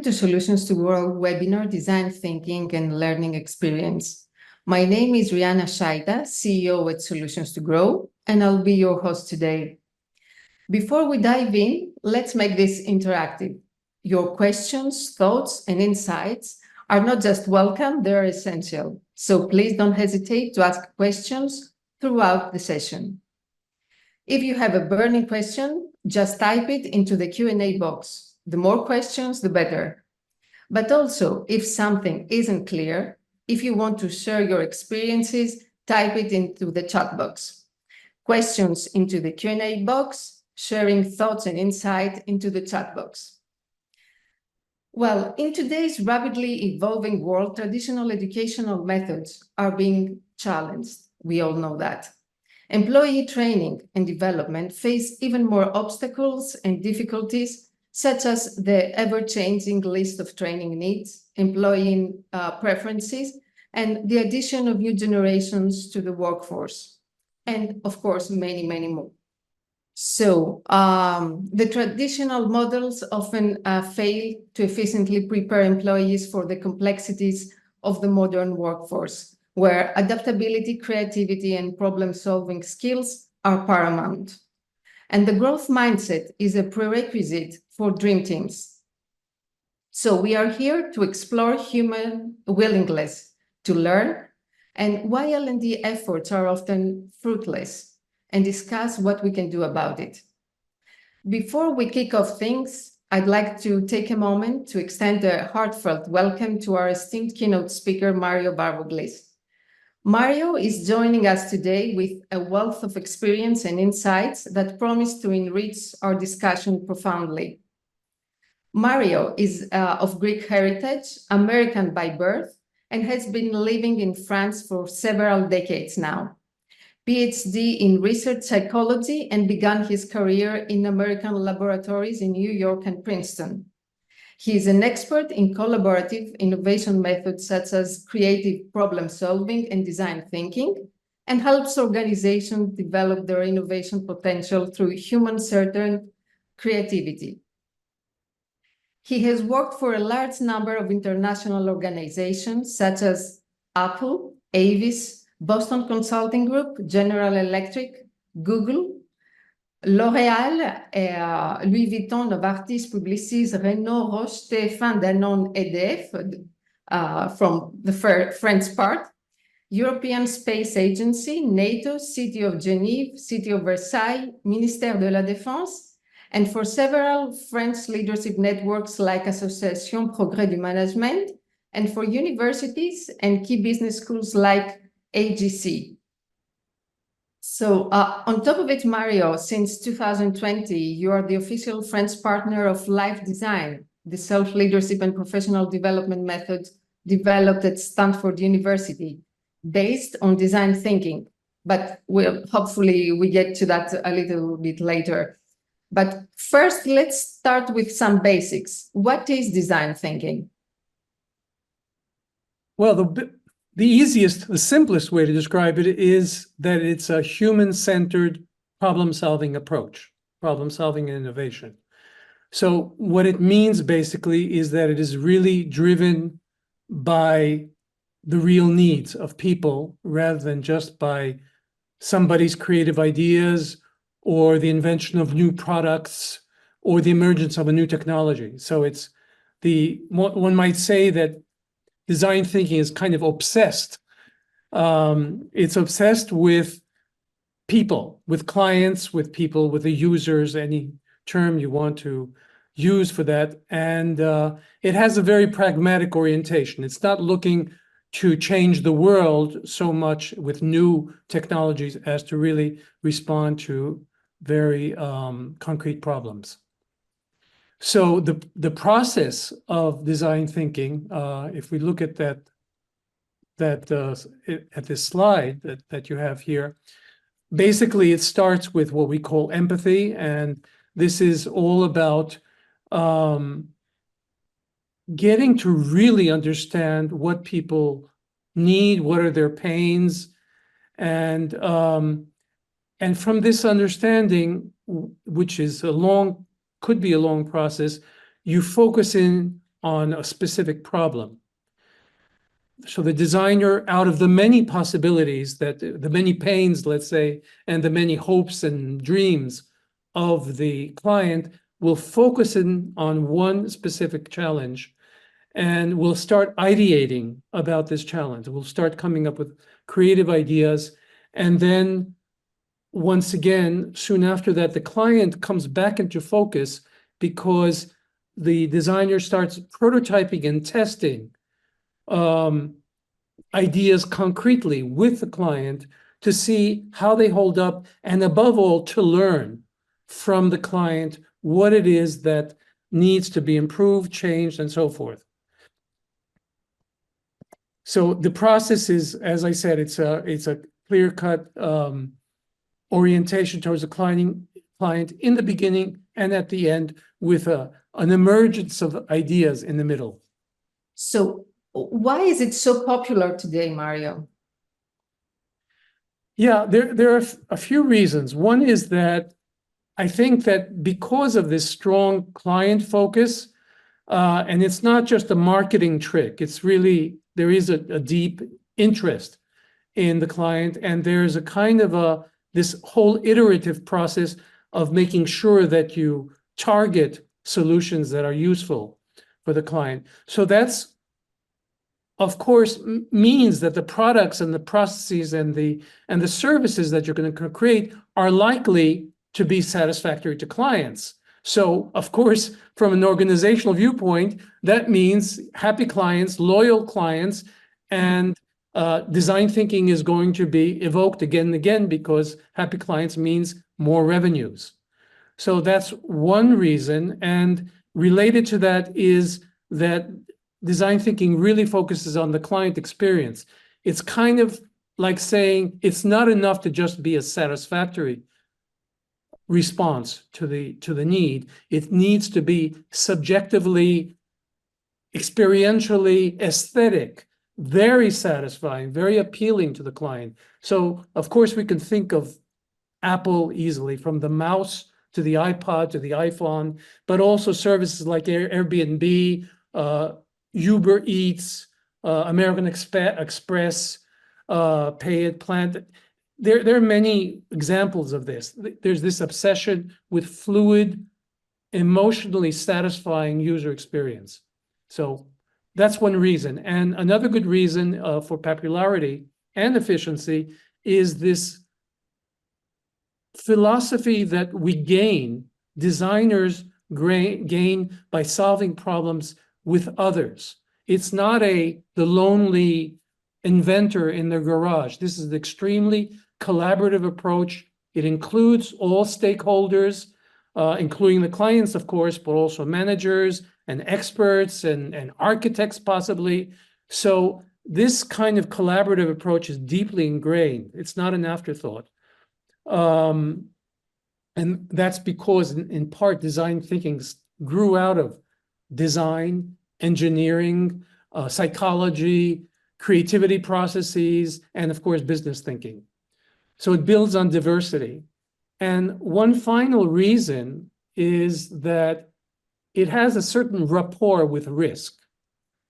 Welcome to Solutions to Grow webinar Design Thinking and Learning Experience. My name is Rihanna Shaida, CEO at Solutions to Grow, and I'll be your host today. Before we dive in, let's make this interactive. Your questions, thoughts, and insights are not just welcome, they're essential. So please don't hesitate to ask questions throughout the session. If you have a burning question, just type it into the Q&A box. The more questions, the better. But also, if something isn't clear, if you want to share your experiences, type it into the chat box. Questions into the Q&A box, sharing thoughts and insight into the chat box. Well, in today's rapidly evolving world, traditional educational methods are being challenged. We all know that. Employee training and development face even more obstacles and difficulties, such as the ever-changing list of training needs, employee preferences, and the addition of new generations to the workforce, and of course, many, many more. So the traditional models often fail to efficiently prepare employees for the complexities of the modern workforce, where adaptability, creativity, and problem-solving skills are paramount. And the growth mindset is a prerequisite for dream teams. So we are here to explore human willingness to learn and why L&D efforts are often fruitless, and discuss what we can do about it. Before we kick off things, I'd like to take a moment to extend a heartfelt welcome to our esteemed keynote speaker, Mario Barboglis. Mario is joining us today with a wealth of experience and insights that promise to enrich our discussion profoundly. Mario is of Greek heritage, American by birth, and has been living in France for several decades now. PhD in research psychology, and began his career in American laboratories in New York and Princeton. He is an expert in collaborative innovation methods such as creative problem solving and design thinking, and helps organizations develop their innovation potential through human-centered creativity. He has worked for a large number of international organizations such as Apple, Avis, Boston Consulting Group, General Electric, Google, L'Oréal, Louis Vuitton, Novartis, Publicis, Renault, Roche, TF1, Danone, EDF, from the French part, European Space Agency, NATO, City of Geneva, City of Versailles, Ministère de la Défense, and for several French leadership networks like Association Progrès du Management, and for universities and key business schools like AGC. So on top of it, Mario, since 2020, you are the official French partner of Life Design, the self-leadership and professional development method developed at Stanford University, based on design thinking. But hopefully we get to that a little bit later. But first, let's start with some basics. What is design thinking? Well, the simplest way to describe it is that it's a human-centered problem-solving approach, problem-solving and innovation. So what it means basically is that it is really driven by the real needs of people rather than just by somebody's creative ideas or the invention of new products or the emergence of a new technology. So it's one might say that design thinking is kind of obsessed. It's obsessed with people, with clients, with people, with the users, any term you want to use for that. And it has a very pragmatic orientation. It's not looking to change the world so much with new technologies as to really respond to very concrete problems. So the process of design thinking, if we look at at this slide that you have here, basically it starts with what we call empathy, and this is all about getting to really understand what people need, what are their pains, and from this understanding, which is could be a long process, you focus in on a specific problem. So the designer, out of the many possibilities, that the many pains, let's say, and the many hopes and dreams of the client, will focus in on one specific challenge and will start ideating about this challenge. We'll start coming up with creative ideas. And then once again, soon after that, the client comes back into focus because the designer starts prototyping and testing ideas concretely with the client to see how they hold up, and above all, to learn from the client what it is that needs to be improved, changed, and so forth. So the process is, as I said, it's a clear-cut orientation towards the client in the beginning and at the end, with an emergence of ideas in the middle. So why is it so popular today, Mario? Yeah, there are a few reasons. One is that I think that because of this strong client focus, and it's not just a marketing trick, it's really, there is a deep interest in the client, and there's a kind of this whole iterative process of making sure that you target solutions that are useful for the client. So that's, of course, means that the products and the processes and the services that you're going to create are likely to be satisfactory to clients. So, of course, from an organizational viewpoint, that means happy clients, loyal clients, and design thinking is going to be evoked again and again, because happy clients means more revenues. So that's one reason. And related to that is that design thinking really focuses on the client experience. It's kind of like saying it's not enough to just be a satisfactory response to the need. It needs to be subjectively, experientially aesthetic, very satisfying, very appealing to the client. So, of course, we can think of Apple easily, from the mouse to the iPod to the iPhone, but also services like Airbnb, Uber Eats, American Express, Pay It, Plan It. There are many examples of this. There's this obsession with fluid, emotionally satisfying user experience. So that's one reason. And another good reason for popularity and efficiency is this philosophy that we designers gain by solving problems with others. It's not the lonely inventor in their garage. This is an extremely collaborative approach. It includes all stakeholders, including the clients, of course, but also managers and experts and architects possibly. So this kind of collaborative approach is deeply ingrained. It's not an afterthought. And that's because, in part, design thinking grew out of design, engineering, psychology, creativity processes, and of course, business thinking. So it builds on diversity. And one final reason is that it has a certain rapport with risk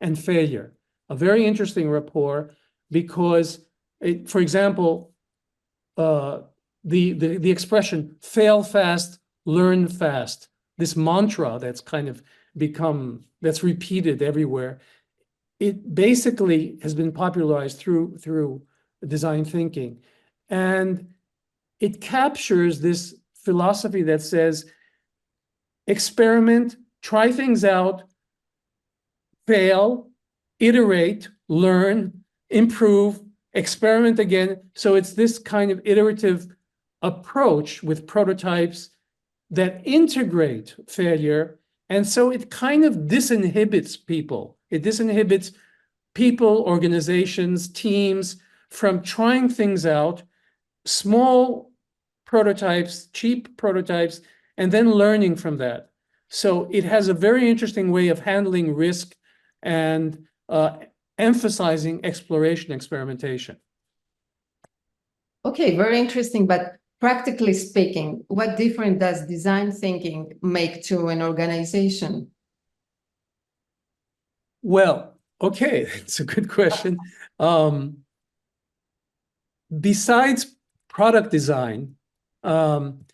and failure, a very interesting rapport, because, for example, the expression fail fast, learn fast, this mantra that's kind of that's repeated everywhere, it basically has been popularized through design thinking. And it captures this philosophy that says, experiment, try things out, fail, iterate, learn, improve, experiment again. So it's this kind of iterative approach with prototypes that integrate failure. And so it kind of disinhibits people. It disinhibits people, organizations, teams from trying things out, small prototypes, cheap prototypes, and then learning from that. So it has a very interesting way of handling risk and emphasizing exploration, experimentation. Okay, very interesting. But practically speaking, what difference does design thinking make to an organization? Well, okay, it's a good question. Besides product design, um,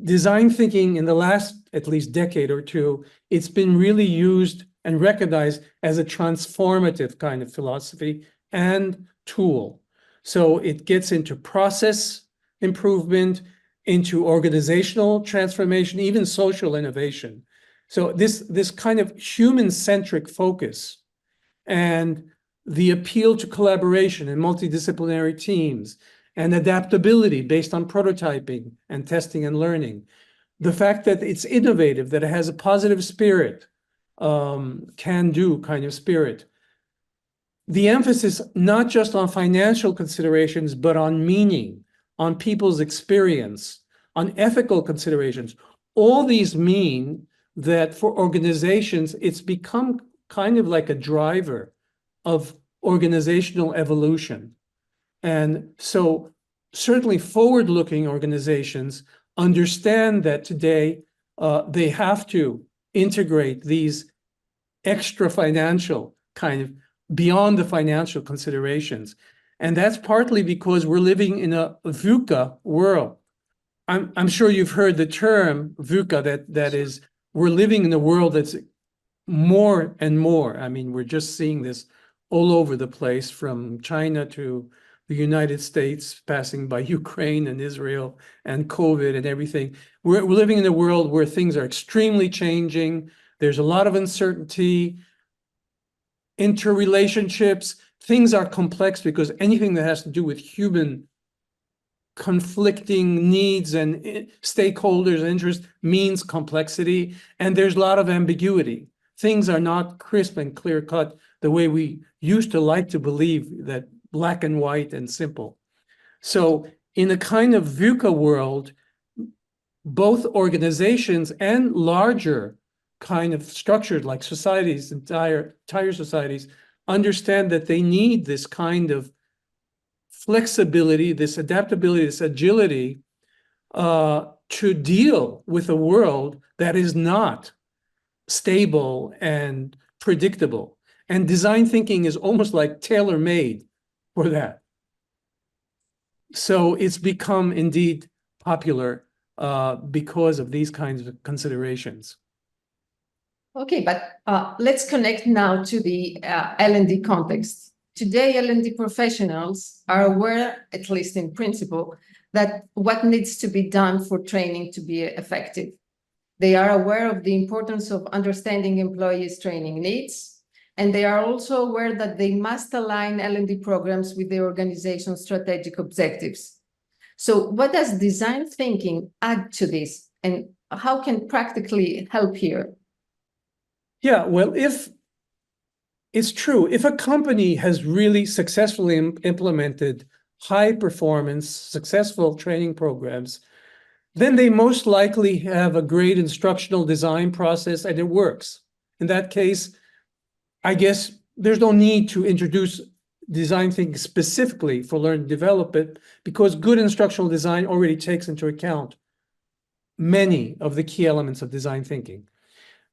design thinking in the last at least decade or two, it's been really used and recognized as a transformative kind of philosophy and tool. So it gets into process improvement, into organizational transformation, even social innovation. So this kind of human-centric focus and the appeal to collaboration and multidisciplinary teams and adaptability based on prototyping and testing and learning. The fact that it's innovative, that it has a positive spirit, can-do kind of spirit. The emphasis not just on financial considerations, but on meaning, on people's experience, on ethical considerations. All these mean that for organizations, it's become kind of like a driver of organizational evolution. And so certainly forward-looking organizations understand that today they have to integrate these extra financial kind of beyond the financial considerations. And that's partly because we're living in a VUCA world. I'm sure you've heard the term VUCA, that is, we're living in a world that's more and more. I mean, we're just seeing this all over the place, from China to the United States, passing by Ukraine and Israel and COVID and everything. We're living in a world where things are extremely changing. There's a lot of uncertainty, interrelationships. Things are complex because anything that has to do with human conflicting needs and stakeholders and interests means complexity, and there's a lot of ambiguity. Things are not crisp and clear cut the way we used to like to believe, that black and white and simple. So in a kind of VUCA world, both organizations and larger kind of structured like societies, entire societies, understand that they need this kind of flexibility, this adaptability, this agility to deal with a world that is not stable and predictable. And design thinking is almost like tailor-made for that. So it's become indeed popular because of these kinds of considerations. Okay, but let's connect now to the L&D context. Today, L&D professionals are aware, at least in principle, that what needs to be done for training to be effective. They are aware of the importance of understanding employees' training needs, and they are also aware that they must align L&D programs with the organization's strategic objectives. So what does design thinking add to this, and how can practically help here? Yeah, well, if it's true, if a company has really successfully implemented high performance, successful training programs, then they most likely have a great instructional design process and it works. In that case, I guess there's no need to introduce design thinking specifically for learn and development, because good instructional design already takes into account many of the key elements of design thinking.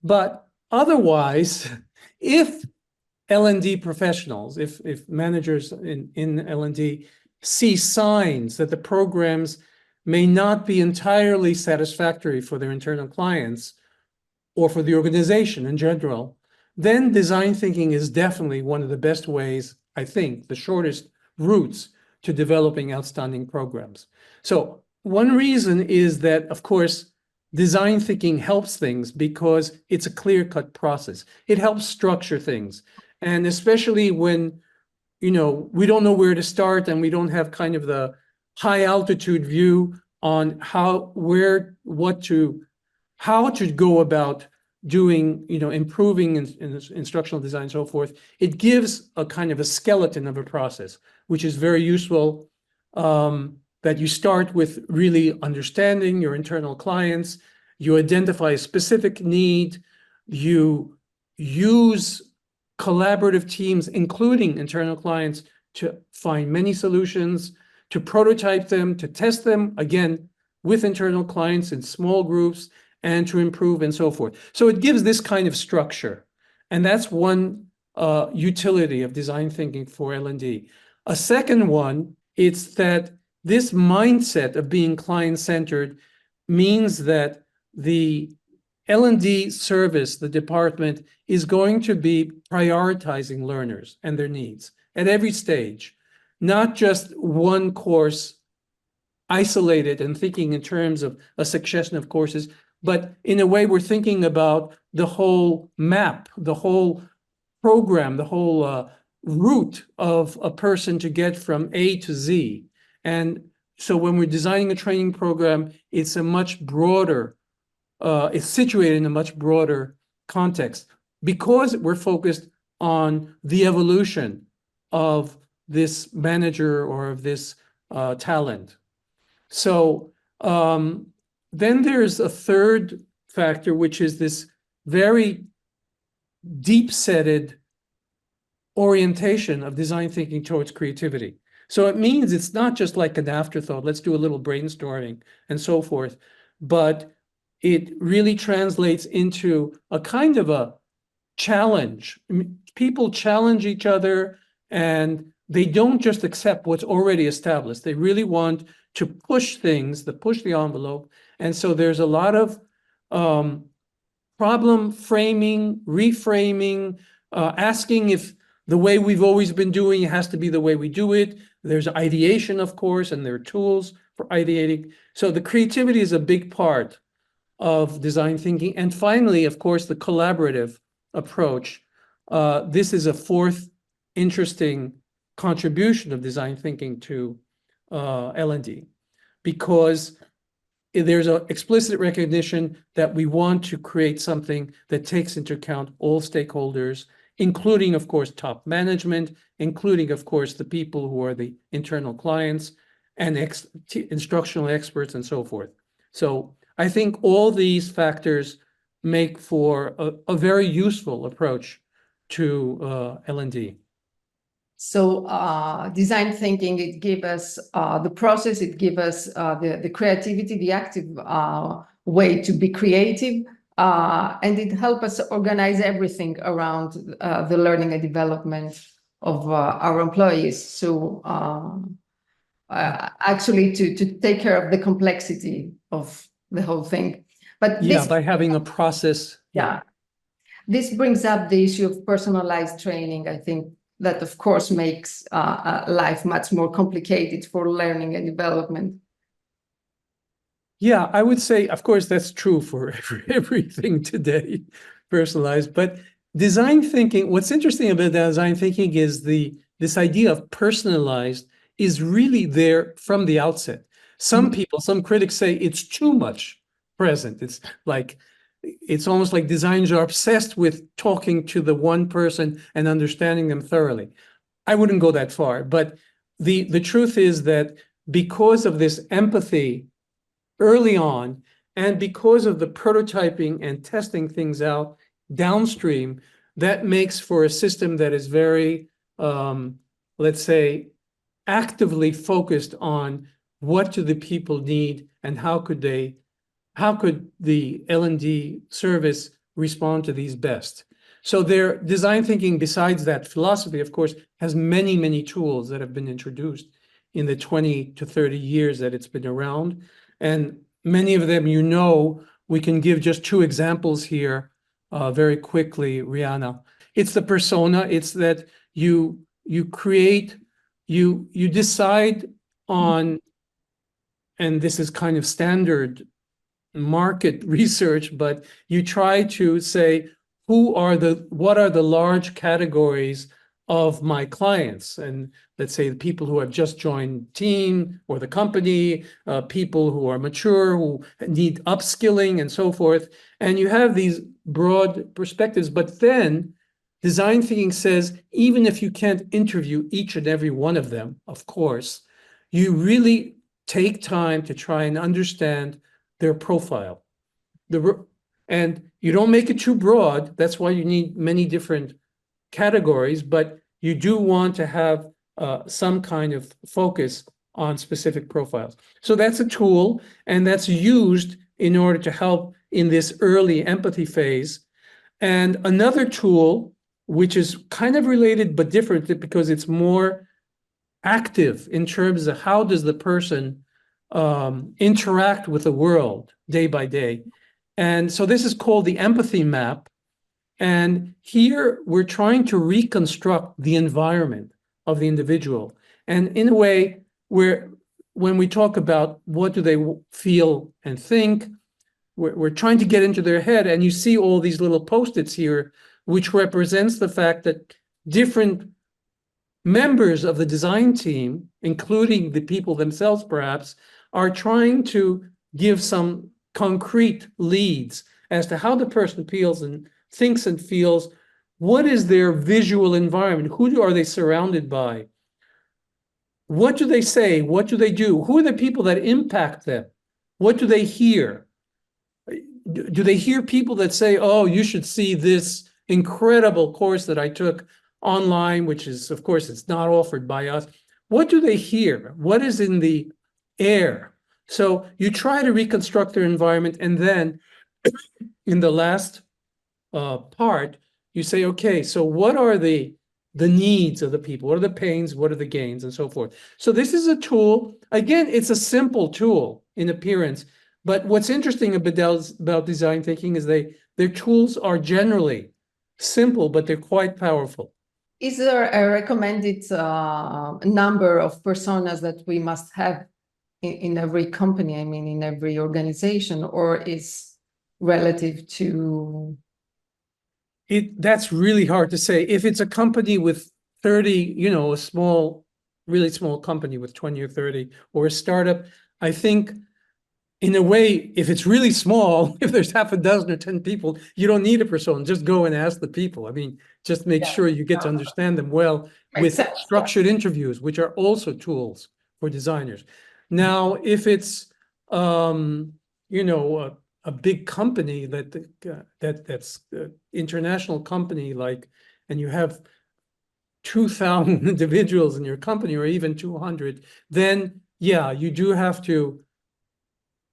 But otherwise, if L&D professionals, if managers in L&D see signs that the programs may not be entirely satisfactory for their internal clients or for the organization in general, then design thinking is definitely one of the best ways, I think, the shortest routes to developing outstanding programs. So one reason is that, of course, design thinking helps things because it's a clear-cut process. It helps structure things. And especially when, we don't know where to start and we don't have kind of the high altitude view on how to go about doing, improving in instructional design and so forth. It gives a kind of a skeleton of a process, which is very useful, that you start with really understanding your internal clients, you identify a specific need, you use collaborative teams, including internal clients, to find many solutions, to prototype them, to test them, again, with internal clients in small groups, and to improve and so forth. So it gives this kind of structure. And that's one utility of design thinking for L&D. A second one, it's that this mindset of being client-centered means that the L&D service, the department, is going to be prioritizing learners and their needs at every stage, not just one course isolated and thinking in terms of a succession of courses, but in a way we're thinking about the whole map, the whole program, the whole route of a person to get from A to Z. And so when we're designing a training program, it's a much broader, it's situated in a much broader context because we're focused on the evolution of this manager or of this talent. So then there's a third factor, which is this very deep-setted orientation of design thinking towards creativity. So it means it's not just like an afterthought, let's do a little brainstorming and so forth, but it really translates into a kind of a challenge. People challenge each other and they don't just accept what's already established. They really want to push things, to push the envelope. And so there's a lot of problem framing, reframing, asking if the way we've always been doing it has to be the way we do it. There's ideation, of course, and there are tools for ideating. So the creativity is a big part of design thinking. And finally, of course, the collaborative approach. This is a fourth interesting contribution of design thinking to L&D, because there's an explicit recognition that we want to create something that takes into account all stakeholders, including, of course, top management, including, of course, the people who are the internal clients and instructional experts and so forth. So I think all these factors make for a very useful approach to L&D. So design thinking, it gives us the process, it gives us the creativity, the active way to be creative, and it helps us organize everything around the learning and development of our employees. So actually to take care of the complexity of the whole thing. But yeah, by having a process. Yeah. This brings up the issue of personalized training. I think that, of course, makes life much more complicated for learning and development. Yeah, I would say, of course, that's true for everything today, personalized. But design thinking, what's interesting about design thinking is this idea of personalized is really there from the outset. Some people, some critics say it's too much present. It's almost like designers are obsessed with talking to the one person and understanding them thoroughly. I wouldn't go that far, but the truth is that because of this empathy early on, and because of the prototyping and testing things out downstream, that makes for a system that is very, let's say, actively focused on what do the people need and how could the L&D service respond to these best. So their design thinking, besides that philosophy, of course, has many, many tools that have been introduced in the 20 to 30 years that it's been around. And many of them, we can give just two examples here very quickly, Rihanna. It's the persona. It's that you decide on, and this is kind of standard market research, but you try to say, what are the large categories of my clients? And let's say the people who have just joined team or the company, people who are mature, who need upskilling and so forth. And you have these broad perspectives, but then design thinking says, even if you can't interview each and every one of them, of course, you really take time to try and understand their profile. And you don't make it too broad. That's why you need many different categories, but you do want to have some kind of focus on specific profiles. So that's a tool, and that's used in order to help in this early empathy phase. And another tool, which is kind of related but different because it's more active in terms of how does the person interact with the world day by day. And so this is called the empathy map. And here we're trying to reconstruct the environment of the individual. And in a way, when we talk about what do they feel and think, we're trying to get into their head. And you see all these little post-its here, which represents the fact that different members of the design team, including the people themselves perhaps, are trying to give some concrete leads as to how the person feels and thinks and feels. What is their visual environment? Who are they surrounded by? What do they say? What do they do? Who are the people that impact them? What do they hear? Do they hear people that say, oh, you should see this incredible course that I took online, which is, of course, it's not offered by us. What do they hear? What is in the air? So you try to reconstruct their environment, and then in the last part, you say, okay, so what are the needs of the people? What are the pains? What are the gains? And so forth. So this is a tool. Again, it's a simple tool in appearance, but what's interesting about design thinking is their tools are generally simple, but they're quite powerful. Is there a recommended number of personas that we must have in every company, I mean, in every organization, or is relative to? That's really hard to say. If it's a company with 30, a small, really small company with 20 or 30, or a startup, I think in a way, if it's really small, if there's half a dozen or 10 people, you don't need a persona. Just go and ask the people. I mean, just make sure you get to understand them well with structured interviews, which are also tools for designers. Now, if it's, a big company that's international company, and you have 2,000 individuals in your company, or even 200, then yeah, you do have to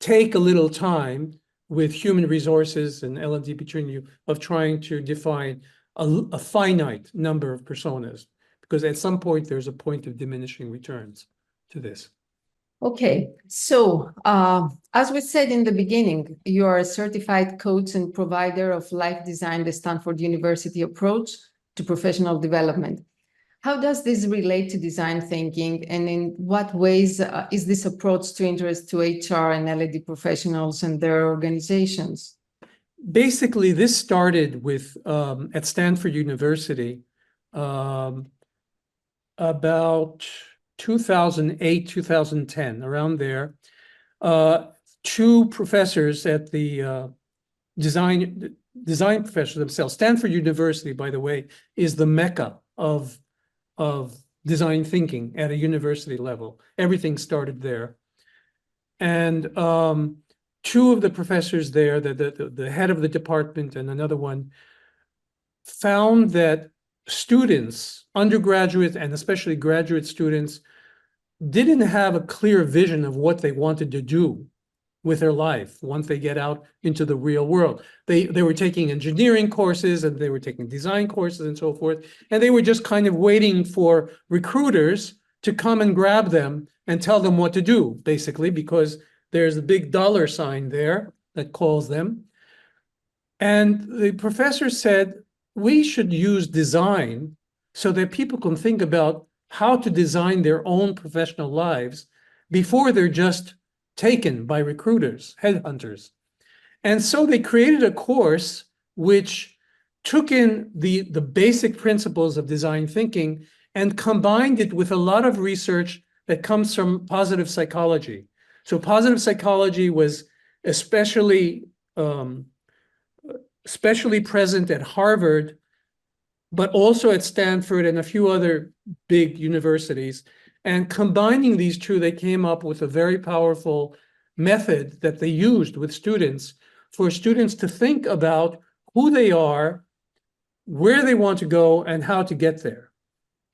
take a little time with human resources and L&D between you of trying to define a finite number of personas, because at some point there's a point of diminishing returns to this. Okay, so as we said in the beginning, you are a certified coach and provider of life design, the Stanford University approach to professional development. How does this relate to design thinking, and in what ways is this approach to interest to HR and L&D professionals and their organizations? Basically, this started with at Stanford University about 2008, 2010, around there. Two professors at the design professionals themselves. Stanford University, by the way, is the mecca of design thinking at a university level. Everything started there. And two of the professors there, the head of the department and another one, found that students, undergraduate and especially graduate students, didn't have a clear vision of what they wanted to do with their life once they get out into the real world. They were taking engineering courses and they were taking design courses and so forth, and they were just kind of waiting for recruiters to come and grab them and tell them what to do, basically, because there's a big dollar sign there that calls them. And the professor said, we should use design so that people can think about how to design their own professional lives before they're just taken by recruiters, headhunters. And so they created a course which took in the basic principles of design thinking and combined it with a lot of research that comes from positive psychology. So positive psychology was especially present at Harvard, but also at Stanford and a few other big universities. And combining these two, they came up with a very powerful method that they used with students for students to think about who they are, where they want to go, and how to get there.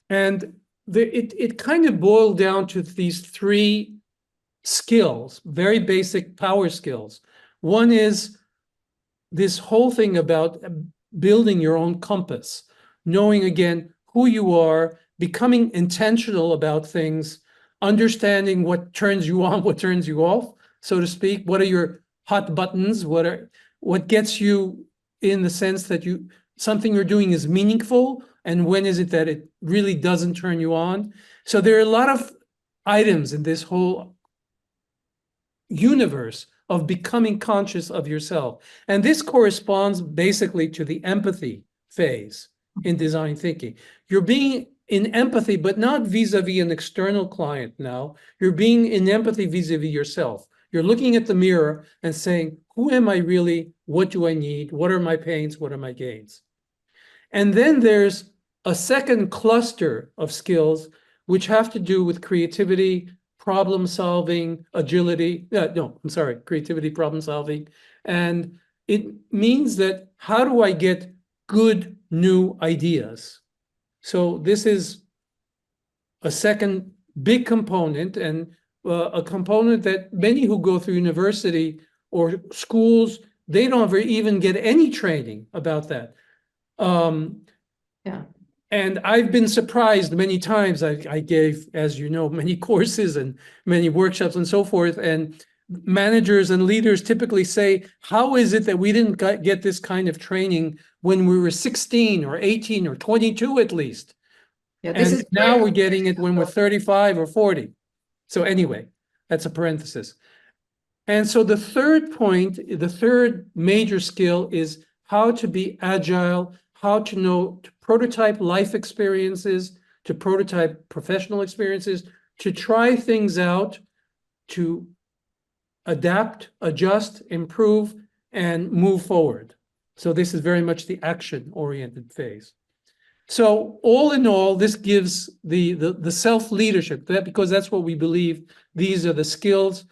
And it kind of boiled down to these three skills, very basic power skills. One is this whole thing about building your own compass, knowing again who you are, becoming intentional about things, understanding what turns you on, what turns you off, so to speak. What are your hot buttons? What gets you in the sense that something you're doing is meaningful, and when is it that it really doesn't turn you on? So there are a lot of items in this whole universe of becoming conscious of yourself. And this corresponds basically to the empathy phase in design thinking. You're being in empathy, but not vis-a-vis an external client now. You're being in empathy vis-a-vis yourself. You're looking at the mirror and saying, who am I really? What do I need? What are my pains? What are my gains? And then there's a second cluster of skills which have to do with creativity, problem solving, agility. Creativity, problem solving. And it means that how do I get good new ideas? So this is a second big component, and a component that many who go through university or schools, they don't ever even get any training about that. Yeah. And I've been surprised many times. I gave, as you know, many courses and many workshops and so forth. And managers and leaders typically say, how is it that we didn't get this kind of training when we were 16 or 18 or 22 at least? Yeah, this And is now we're getting it when we're 35 or 40. So anyway, that's a parenthesis. And so the third point, the third major skill is how to be agile, how to know to prototype life experiences, to prototype professional experiences, to try things out, to adapt, adjust, improve, and move forward. So this is very much the action-oriented phase. So all in all, this gives the self-leadership, because that's what we believe. These are the skills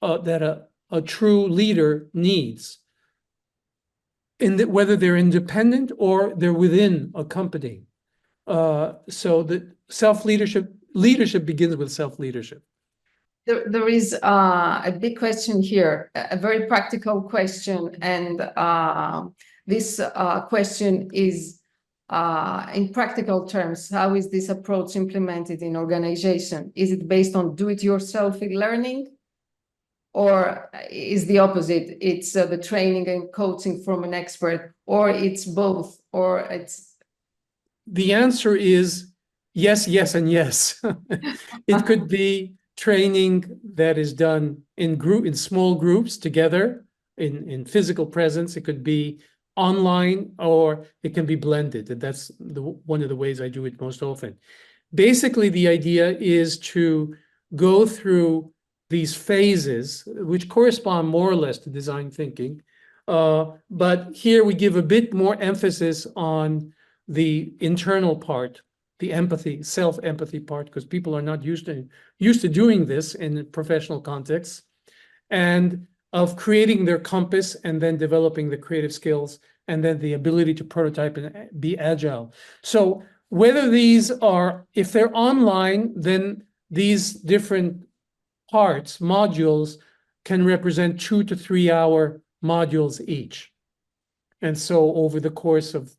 that a true leader needs, whether they're independent or they're within a company. So the leadership begins with self-leadership. There is a big question here, a very practical question, and this question is, in practical terms, how is this approach implemented in organization? Is it based on do-it-yourself learning, or is the opposite? It's the training and coaching from an expert, or it's both, or it's... The answer is yes, yes, and yes. It could be training that is done in small groups together, in physical presence. It could be online, or it can be blended. And that's one of the ways I do it most often. Basically, the idea is to go through these phases, which correspond more or less to design thinking. But here we give a bit more emphasis on the internal part, the empathy, self-empathy part, because people are not used to doing this in professional contexts, and of creating their compass and then developing the creative skills and then the ability to prototype and be agile. So whether if they're online, then these different parts, modules, can represent 2 to 3 hour modules each. And so over the course of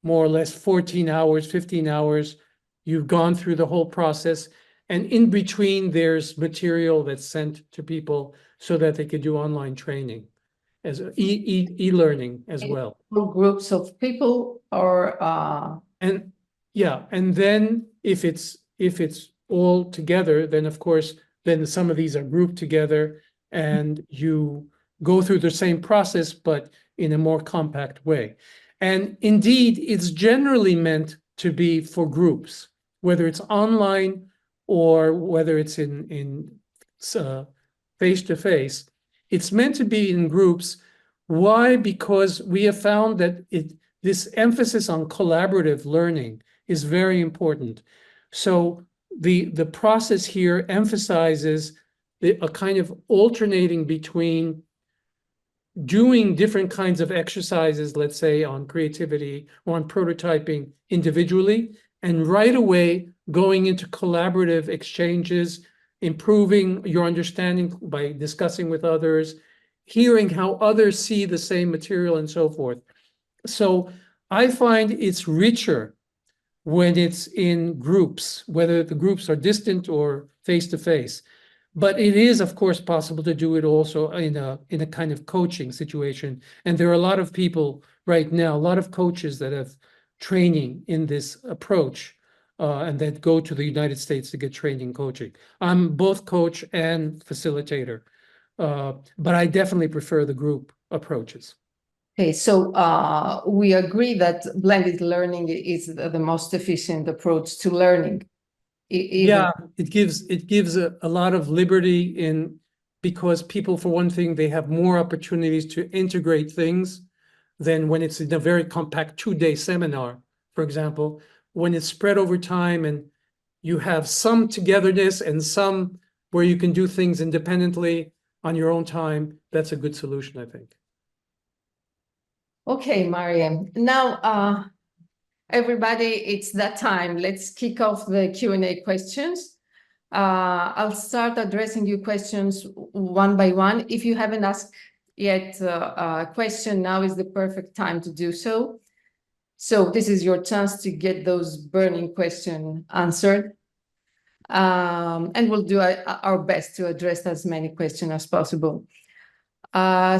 more or less 14 hours, 15 hours, you've gone through the whole process. And in between, there's material that's sent to people so that they could do online training as e-learning as well. Groups of people, or And yeah, and then if it's all together, then of course, then some of these are grouped together and you go through the same process, but in a more compact way. And indeed, it's generally meant to be for groups, whether it's online or whether it's in face-to-face. It's meant to be in groups. Why? Because we have found that this emphasis on collaborative learning is very important. So the process here emphasizes a kind of alternating between doing different kinds of exercises, let's say on creativity or on prototyping individually, and right away going into collaborative exchanges, improving your understanding by discussing with others, hearing how others see the same material and so forth. So I find it's richer when it's in groups, whether the groups are distant or face to face. But it is, of course, possible to do it also in a kind of coaching situation. And there are a lot of people right now, a lot of coaches that have training in this approach, and that go to the United States to get training coaching. I'm both coach and facilitator, but I definitely prefer the group approaches. Okay, so we agree that blended learning is the most efficient approach to learning. Even Yeah, it gives a lot of liberty in, because people, for one thing, they have more opportunities to integrate things than when it's in a very compact 2-day seminar, for example, when it's spread over time and you have some togetherness and some where you can do things independently on your own time. That's a good solution, I think. okay, Mariam. Now, everybody, it's that time. Let's kick off the Q&A questions. I'll start addressing your questions one by one. If you haven't asked yet a question, now is the perfect time to do so. So this is your chance to get those burning questions answered. And we'll do our best to address as many questions as possible. I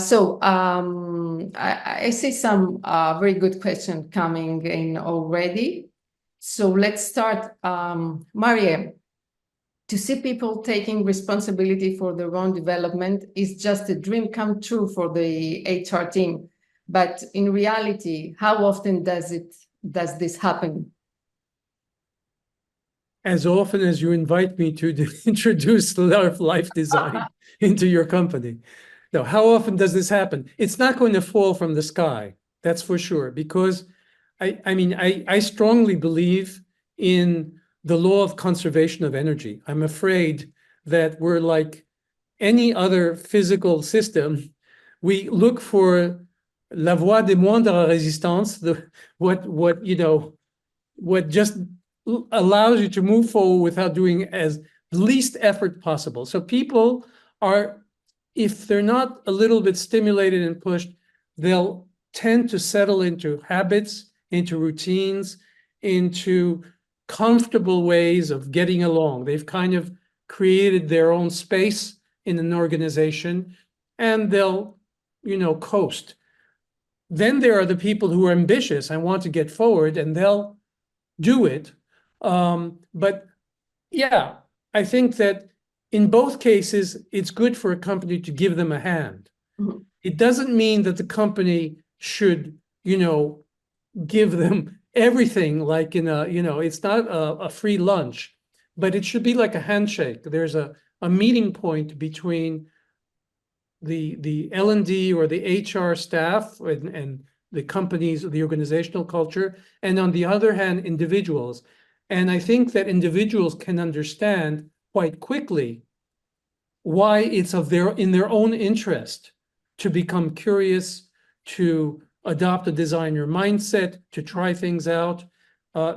see some very good questions coming in already. So let's start. Mariam, to see people taking responsibility for their own development is just a dream come true for the HR team. But in reality, how often does this happen? As often as you invite me to introduce life design into your company. Now, how often does this happen? It's not going to fall from the sky, that's for sure, because I strongly believe in the law of conservation of energy. I'm afraid that we're like any other physical system. We look for la voie de moindre résistance, what just allows you to move forward without doing as least effort possible. So people are, if they're not a little bit stimulated and pushed, they'll tend to settle into habits, into routines, into comfortable ways of getting along. They've kind of created their own space in an organization, and they'll, coast. Then there are the people who are ambitious and want to get forward, and they'll do it. But yeah, I think that in both cases, it's good for a company to give them a hand. Mhm. It doesn't mean that the company should, give them everything like it's not a free lunch, but it should be like a handshake. There's a meeting point between the L&D or the HR staff and the company's, the organizational culture, and on the other hand, individuals. And I think that individuals can understand quite quickly why it's in their own interest to become curious, to adopt a designer mindset, to try things out.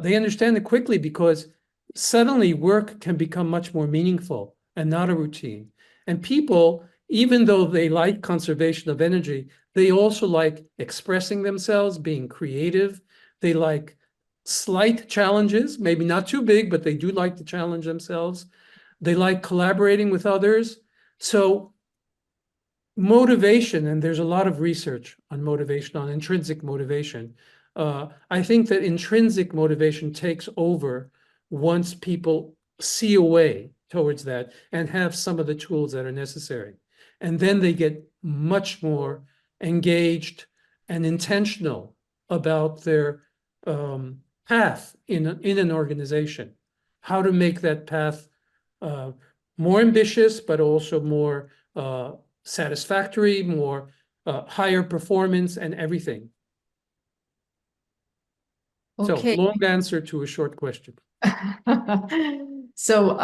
They understand it quickly because suddenly work can become much more meaningful and not a routine. And people, even though they like conservation of energy, they also like expressing themselves, being creative. They like slight challenges, maybe not too big, but they do like to challenge themselves. They like collaborating with others. So motivation, and there's a lot of research on motivation, on intrinsic motivation. I think that intrinsic motivation takes over once people see a way towards that and have some of the tools that are necessary. And then they get much more engaged and intentional about their path in an organization, how to make that path more ambitious, but also more satisfactory, more higher performance and everything. So Okay. long answer to a short question. So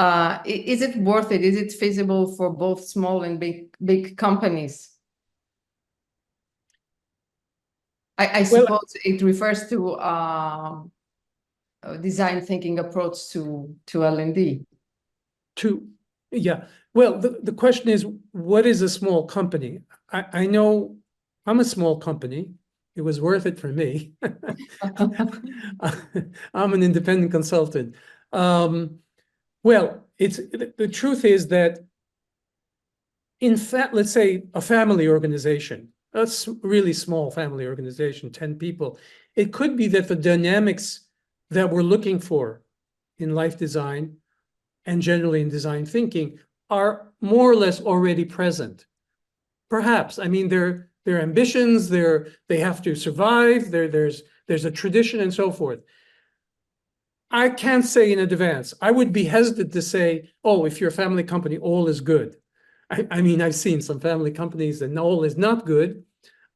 is it worth it? Is it feasible for both small and big companies? I suppose it refers to a design thinking approach to L&D. Yeah. Well, the question is, what is a small company? I know I'm a small company. It was worth it for me. I'm an independent consultant. Well, the truth is that, in fact, let's say a family organization, a really small family organization, 10 people, it could be that the dynamics that we're looking for in life design and generally in design thinking are more or less already present. Perhaps, I mean, their ambitions, they have to survive, there's a tradition and so forth. I can't say in advance. I would be hesitant to say, oh, if you're a family company, all is good. I mean, I've seen some family companies and all is not good,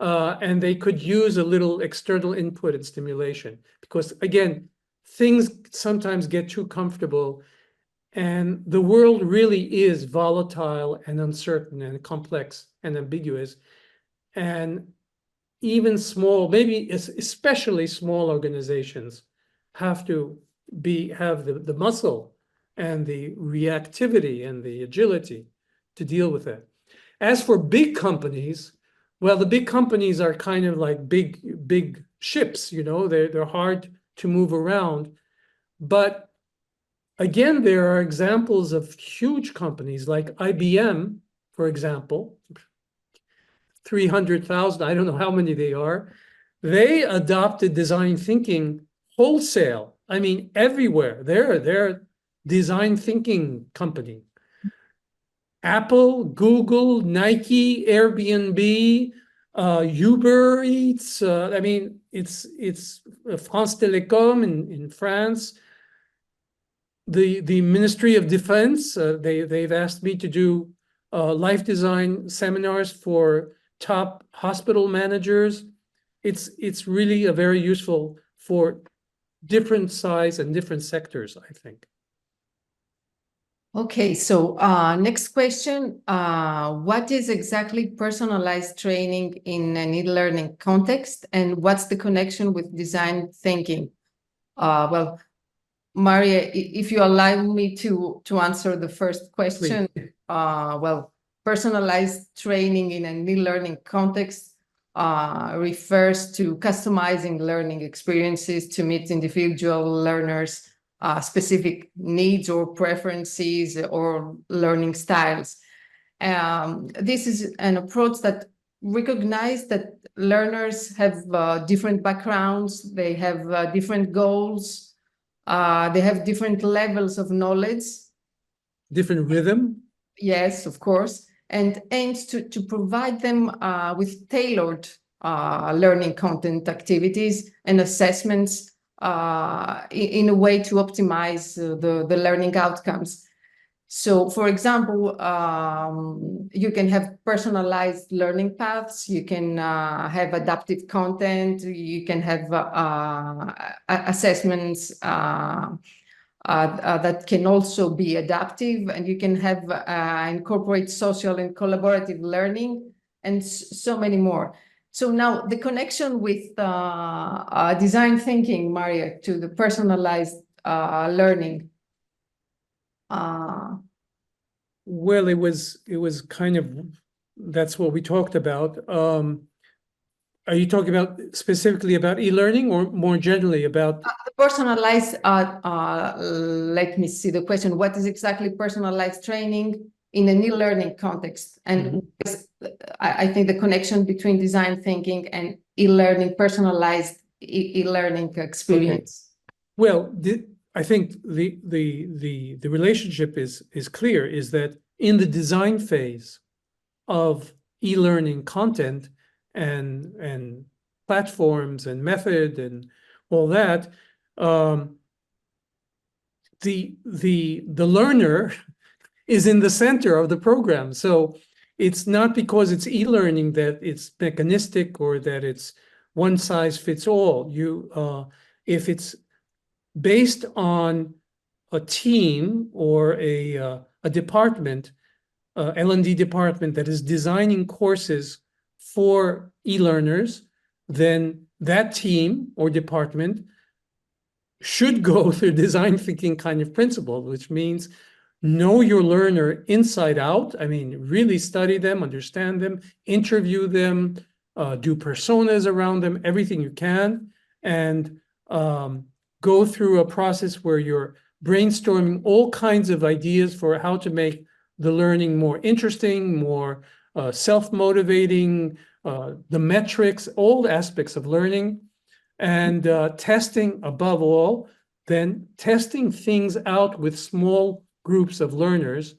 and they could use a little external input and stimulation, because again, things sometimes get too comfortable, and the world really is volatile and uncertain and complex and ambiguous. And even small, maybe especially small organizations have to have the muscle and the reactivity and the agility to deal with it. As for big companies, well, the big companies are kind of like big ships, you know, they're hard to move around. But again, there are examples of huge companies like IBM, for example, 300,000, I don't know how many they are. They adopted design thinking wholesale. I mean, everywhere. They're design thinking company. Apple, Google, Nike, Airbnb, Uber Eats. I mean, it's France Telecom in France. The Ministry of Defense. They've asked me to do life design seminars for top hospital managers. It's really a very useful for different size and different sectors, I think. Okay, so next question. What is exactly personalized training in an e-learning context, and what's the connection with design thinking? Well, Maria, if you allow me to answer the first question, well, personalized training in an e-learning context refers to customizing learning experiences to meet individual learners' specific needs or preferences or learning styles. This is an approach that recognizes that learners have different backgrounds, they have different goals, they have different levels of knowledge. Different rhythm? Yes, of course, and aims to provide them with tailored learning content activities and assessments in a way to optimize the learning outcomes. So, for example, you can have personalized learning paths, you can have adaptive content, you can have assessments that can also be adaptive, and you can have incorporate social and collaborative learning, and so many more. So now the connection with design thinking, Maria, to the personalized learning. Well, it was kind of, that's what we talked about. Are you talking about specifically about e-learning or more generally about? Personalized, let me see the question. What is exactly personalized training in an e-learning context? And I think the connection between design thinking and e-learning, personalized e-learning experience. Okay. Well, I think the relationship is clear, is that in the design phase of e-learning content and platforms and method and all that, the learner is in the center of the program. So it's not because it's e-learning that it's mechanistic or that it's one size fits all. If it's based on a team or a department, L&D department that is designing courses for e-learners, then that team or department should go through design thinking kind of principle, which means know your learner inside out. I mean, really study them, understand them, interview them, do personas around them, everything you can, and go through a process where you're brainstorming all kinds of ideas for how to make the learning more interesting, more self-motivating, the metrics, all aspects of learning, and testing above all, then testing things out with small groups of learners.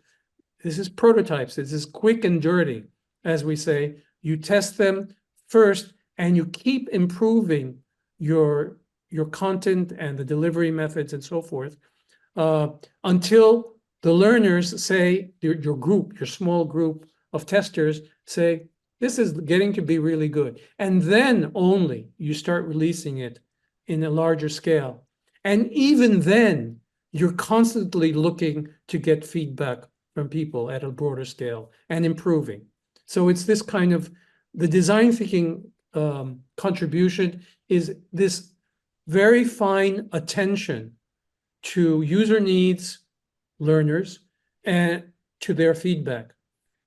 This is prototypes. This is quick and dirty, as we say. You test them first, and you keep improving your content and the delivery methods and so forth until the learners say, your group, your small group of testers say, this is getting to be really good. And then only you start releasing it in a larger scale. And even then, you're constantly looking to get feedback from people at a broader scale and improving. So it's this kind of, the design thinking contribution is this very fine attention to user needs, learners, and to their feedback.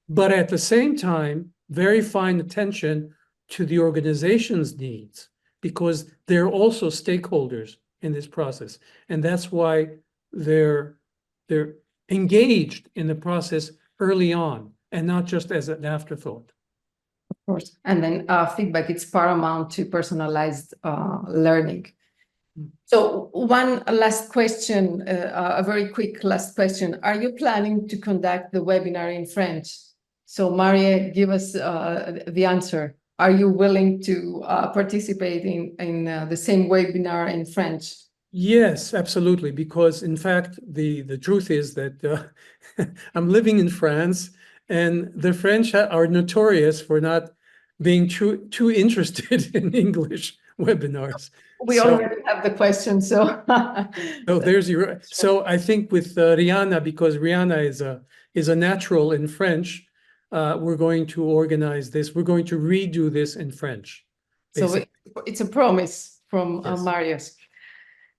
But at the same time, very fine attention to the organization's needs, because they're also stakeholders in this process. And that's why they're engaged in the process early on and not just as an afterthought. Of course. And then feedback, it's paramount to personalized learning. So one last question, a very quick last question. Are you planning to conduct the webinar in French? So Maria, give us the answer. Are you willing to participate in the same webinar in French? Yes, absolutely. Because in fact, the truth is that I'm living in France, and the French are notorious for not being too interested in English webinars. We already have the question, so. Oh, there's your. So I think with Rihanna, because Rihanna is a natural in French, we're going to organize this. We're going to redo this in French. Basically. So it's a promise from Yes. Marius.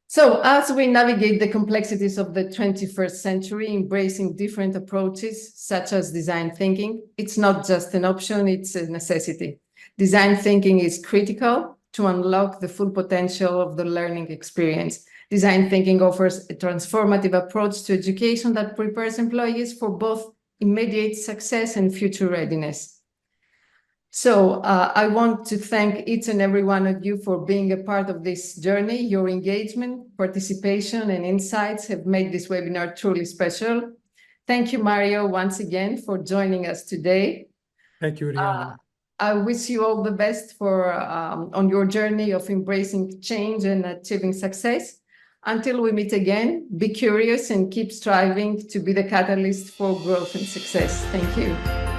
So as we navigate the complexities of the 21st century, embracing different approaches, such as design thinking, it's not just an option, it's a necessity. Design thinking is critical to unlock the full potential of the learning experience. Design thinking offers a transformative approach to education that prepares employees for both immediate success and future readiness. So I want to thank each and every one of you for being a part of this journey. Your engagement, participation, and insights have made this webinar truly special. Thank you, Mario, once again for joining us today. Thank you, Rihanna. I wish you all the best for on your journey of embracing change and achieving success. Until we meet again, be curious and keep striving to be the catalyst for growth and success. Thank you.